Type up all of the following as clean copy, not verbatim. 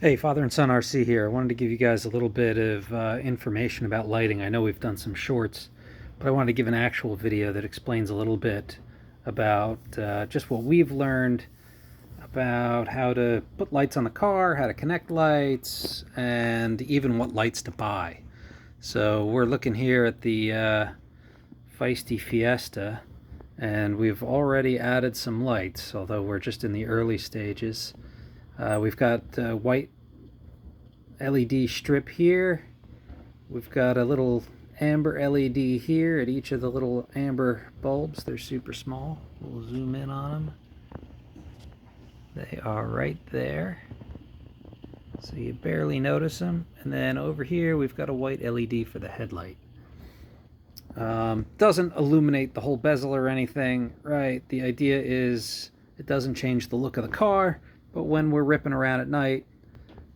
Hey, Father and Son RC here. I wanted to give you guys a little bit of information about lighting. I know we've done some shorts, but I wanted to give an actual video that explains a little bit about just what we've learned about how to put lights on the car, how to connect lights, and even what lights to buy. So we're looking here at the Fiesty Fiesta, and we've already added some lights, although we're just in the early stages. We've got white LED strip here. We've got a little amber LED here at each of the little amber bulbs. They're super small. We'll zoom in on them. They are right there, so you barely notice them. And then over here we've got a white LED for the headlight. Doesn't illuminate the whole bezel or anything, right? The idea is it doesn't change the look of the car, but when we're ripping around at night,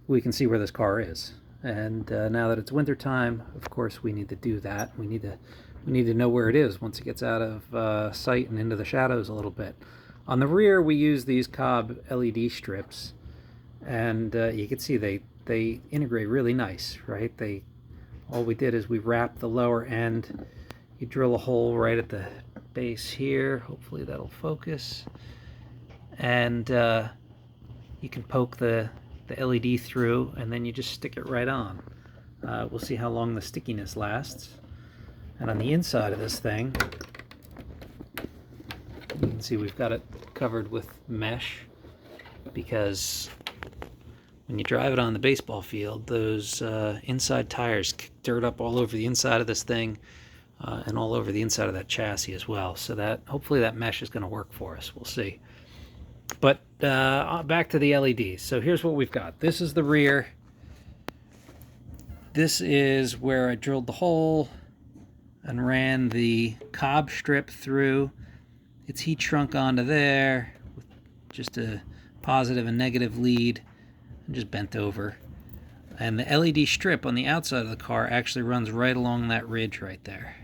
we can see where this car is. And now that it's winter time, of course, we need to do that. We need to know where it is once it gets out of sight and into the shadows a little bit. On the rear, we use these Cobb LED strips, and you can see they integrate really nice, right? All we did is we wrapped the lower end. You drill a hole right at the base here. Hopefully that'll focus. And you can poke the LED through, and then you just stick it right on. We'll see how long the stickiness lasts. And on the inside of this thing, you can see we've got it covered with mesh, because when you drive it on the baseball field, those inside tires kick dirt up all over the inside of this thing, and all over the inside of that chassis as well. So that hopefully that mesh is going to work for us. We'll see. But back to the LEDs. So here's what we've got. This is the rear. This is where I drilled the hole and ran the Cobb strip through. It's heat shrunk onto there with just a positive and negative lead, and just bent over. And the LED strip on the outside of the car actually runs right along that ridge right there.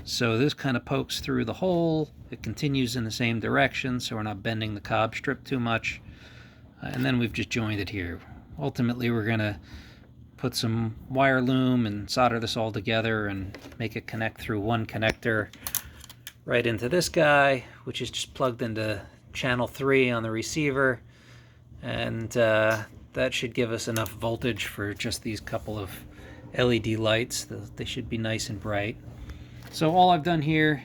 So this kind of pokes through the hole. It continues in the same direction, so we're not bending the Cobb strip too much. And then we've just joined it here. Ultimately, we're going to put some wire loom and solder this all together and make it connect through one connector right into this guy, which is just plugged into channel 3 on the receiver. And that should give us enough voltage for just these couple of LED lights. They should be nice and bright. So all I've done here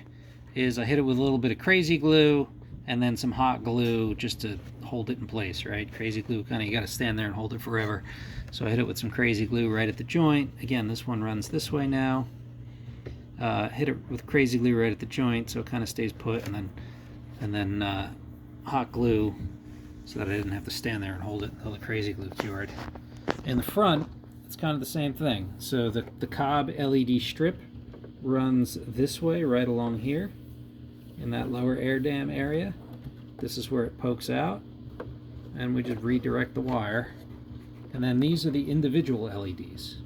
is I hit it with a little bit of crazy glue and then some hot glue just to hold it in place, right? Crazy glue, kind of, you got to stand there and hold it forever. So I hit it with some crazy glue right at the joint. Again, this one runs this way now. Hit it with crazy glue right at the joint so it kind of stays put, and then hot glue so that I didn't have to stand there and hold it until the crazy glue cured. In the front, it's kind of the same thing. So the Cobb LED strip runs this way right along here in that lower air dam area. This is where it pokes out, and we just redirect the wire. And then these are the individual LEDs.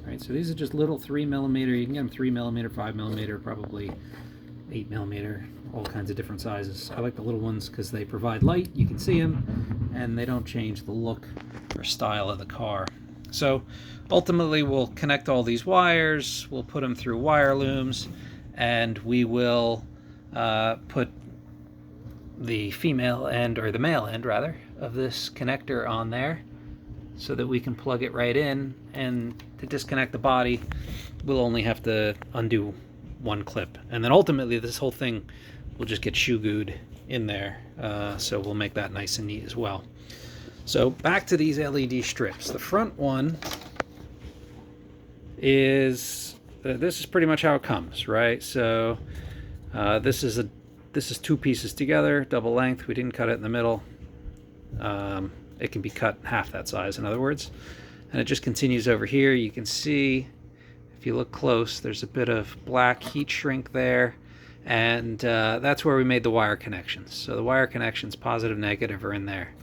Right, so these are just little 3mm. You can get them 3mm, 5mm, probably 8mm, all kinds of different sizes. I like the little ones because they provide light, you can see them, and they don't change the look or style of the car. So ultimately we'll connect all these wires, we'll put them through wire looms, and we will put the female end, or the male end rather, of this connector on there so that we can plug it right in. And to disconnect the body, we'll only have to undo one clip. And then ultimately this whole thing will just get shoe-gooed in there, so we'll make that nice and neat as well. So back to these LED strips. The front one is, this is pretty much how it comes, right? So this is two pieces together, double length. We didn't cut it in the middle. It can be cut half that size, in other words. And it just continues over here. You can see, if you look close, there's a bit of black heat shrink there. And that's where we made the wire connections. So the wire connections, positive, negative, are in there.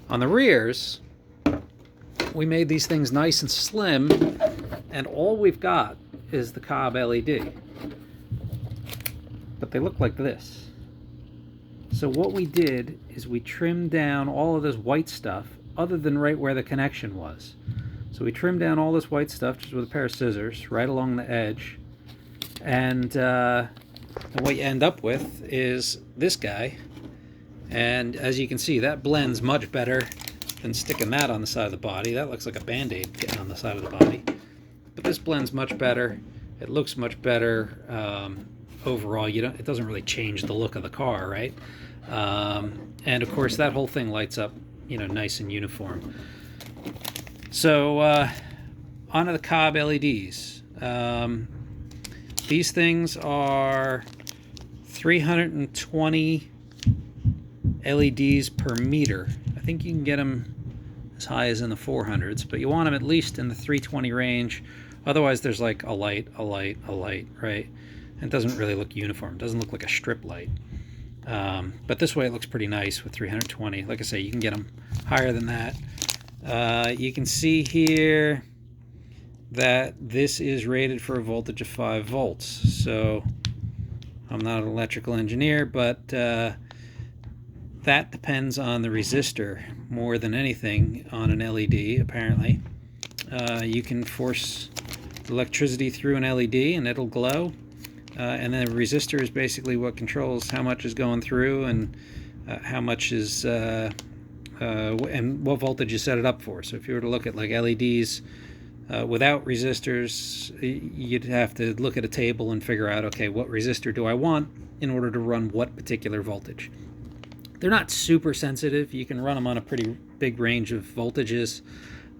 On the rears, we made these things nice and slim, and all we've got is the Cobb LED. But they look like this. So what we did is we trimmed down all of this white stuff other than right where the connection was. So we trimmed down all this white stuff just with a pair of scissors right along the edge. And what you end up with is this guy. And as you can see, that blends much better than sticking that on the side of the body. That looks like a Band-Aid getting on the side of the body. But this blends much better. It looks much better. Overall, it doesn't really change the look of the car, right? And of course, that whole thing lights up, nice and uniform. So onto the Cobb LEDs. These things are 320 LEDs per meter. I think you can get them as high as in the 400s, but you want them at least in the 320 range. Otherwise, there's like a light, right? It doesn't really look uniform. It doesn't look like a strip light. But this way it looks pretty nice with 320. Like I say, you can get them higher than that. You can see here that this is rated for a voltage of 5 volts. So I'm not an electrical engineer, but that depends on the resistor more than anything on an LED, apparently. You can force electricity through an LED and it'll glow. And then the resistor is basically what controls how much is going through and how much is and what voltage you set it up for. So if you were to look at like LEDs without resistors, you'd have to look at a table and figure out, okay, what resistor do I want in order to run what particular voltage. They're not super sensitive. You can run them on a pretty big range of voltages.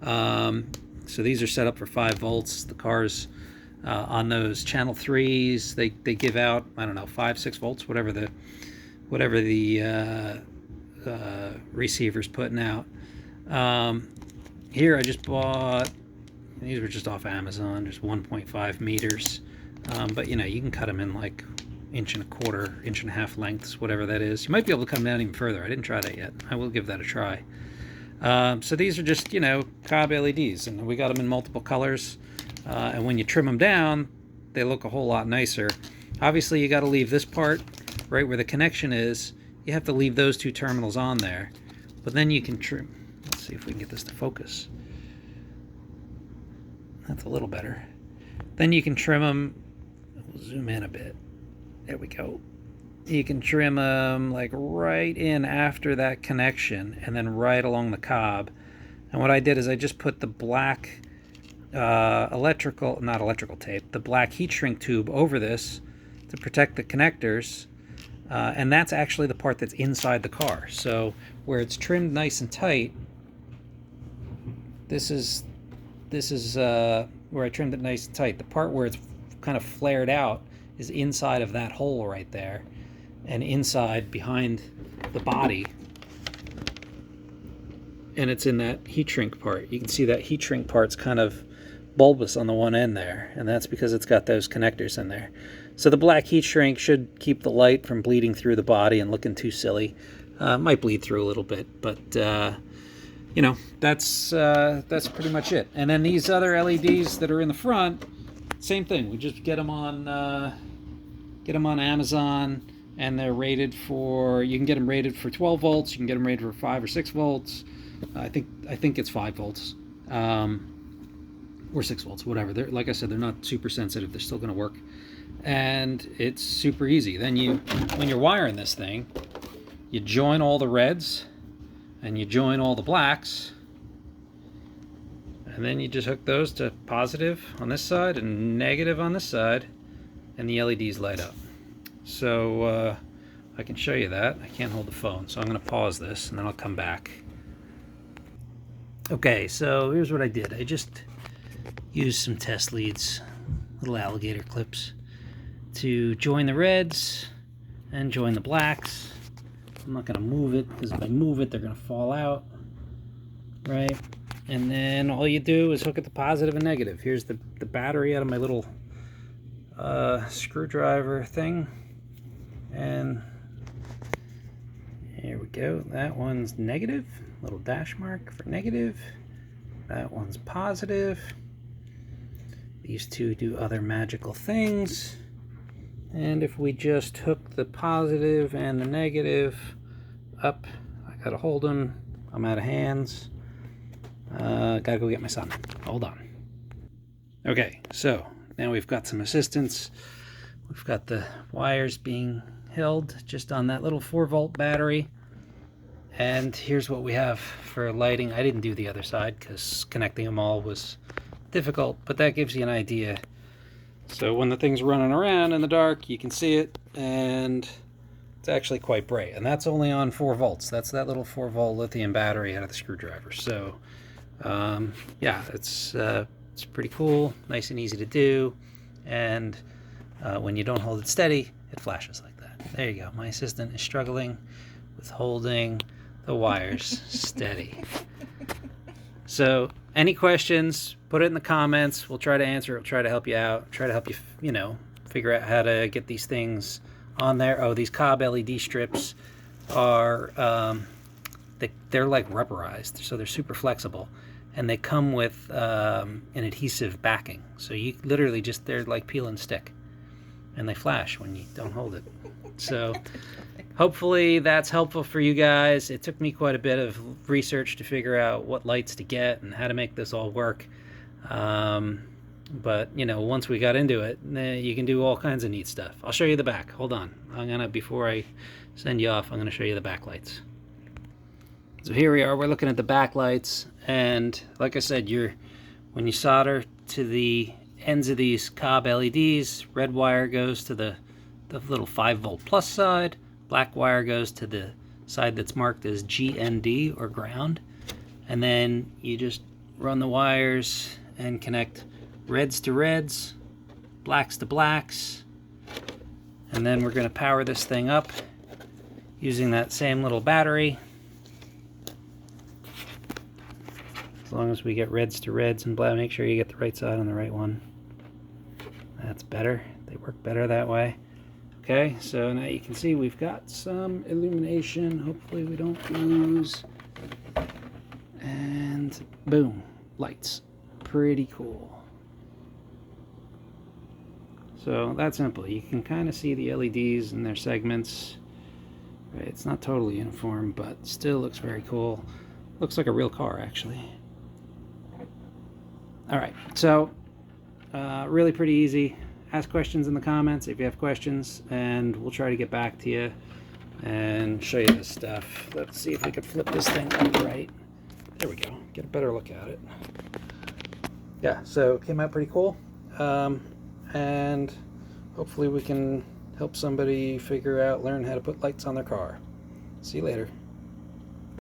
So these are set up for 5 volts. The cars on those channel 3s, they give out, I don't know, 5, 6 volts, whatever the receiver's putting out. Here I just bought, these were just off Amazon, just 1.5 meters. But you can cut them in like 1.25 1.5 lengths, whatever that is. You might be able to come down even further. I didn't try that yet. I will give that a try. So these are just, Cobb LEDs, and we got them in multiple colors. And when you trim them down, they look a whole lot nicer. Obviously, you got to leave this part right where the connection is. You have to leave those 2 terminals on there. But then you can trim. Let's see if we can get this to focus. That's a little better. Then you can trim them. We'll zoom in a bit. There we go. You can trim them like right in after that connection and then right along the cob. And what I did is I just put the black not electrical tape, the black heat shrink tube over this to protect the connectors. And that's actually the part that's inside the car. So where it's trimmed nice and tight, this is where I trimmed it nice and tight. The part where it's kind of flared out is inside of that hole right there, and inside behind the body, and it's in that heat shrink part. You can see that heat shrink part's kind of bulbous on the one end there, and that's because it's got those connectors in there. So the black heat shrink should keep the light from bleeding through the body and looking too silly. Might bleed through a little bit, but that's pretty much it. And then these other LEDs that are in the front, same thing. We just get them on Amazon, and they're rated for. You can get them rated for 12 volts. You can get them rated for 5 or 6 volts. I think it's 5 volts. Or 6 volts, whatever. They're, like I said, they're not super sensitive. They're still going to work. And it's super easy. Then when you're wiring this thing, you join all the reds and you join all the blacks. And then you just hook those to positive on this side and negative on this side, and the LEDs light up. So I can show you that. I can't hold the phone, so I'm going to pause this and then I'll come back. Okay, so here's what I did. I just used some test leads, little alligator clips, to join the reds and join the blacks. I'm not going to move it, because if I move it, they're going to fall out, right? And then all you do is hook at the positive and negative. Here's the battery out of my little screwdriver thing. And here we go. That one's negative. Little dash mark for negative. That one's positive. These two do other magical things. And if we just hook the positive and the negative up, I gotta hold them. I'm out of hands. Gotta go get my son. Hold on. Okay, so now we've got some assistance. We've got the wires being held just on that little 4-volt battery. And here's what we have for lighting. I didn't do the other side because connecting them all was difficult, but that gives you an idea. So when the thing's running around in the dark, you can see it, and it's actually quite bright. And that's only on 4 volts. That's that little 4-volt lithium battery out of the screwdriver. So yeah, it's pretty cool, nice and easy to do. And when you don't hold it steady, it flashes like that. There you go. My assistant is struggling with holding the wires steady. So any questions, put it in the comments. We'll try to answer it. We'll try to help you out. Try to help you, figure out how to get these things on there. Oh, these Cobb LED strips are, they're like rubberized, so they're super flexible. And they come with an adhesive backing. So you literally just, they're like peel and stick. And they flash when you don't hold it. So hopefully that's helpful for you guys. It took me quite a bit of research to figure out what lights to get and how to make this all work. But once we got into it, you can do all kinds of neat stuff. I'll show you the back. Hold on. Before I send you off, I'm gonna show you the back lights. So here we are, we're looking at the back lights, and like I said, when you solder to the ends of these Cobb LEDs, red wire goes to the little 5-volt plus side, black wire goes to the side that's marked as GND or ground, and then you just run the wires and connect reds to reds, blacks to blacks, and then we're going to power this thing up using that same little battery. As long as we get reds to reds and black, make sure you get the right side on the right one. That's better. They work better that way. Okay, so now you can see we've got some illumination. Hopefully we don't lose. And boom, lights. Pretty cool. So that's simple. You can kind of see the LEDs and their segments. Right, it's not totally uniform, but still looks very cool. Looks like a real car, actually. All right, so really pretty easy. Ask questions in the comments if you have questions, and we'll try to get back to you and show you this stuff. Let's see if we can flip this thing upright. There we go. Get a better look at it. Yeah, so it came out pretty cool. And hopefully we can help somebody learn how to put lights on their car. See you later.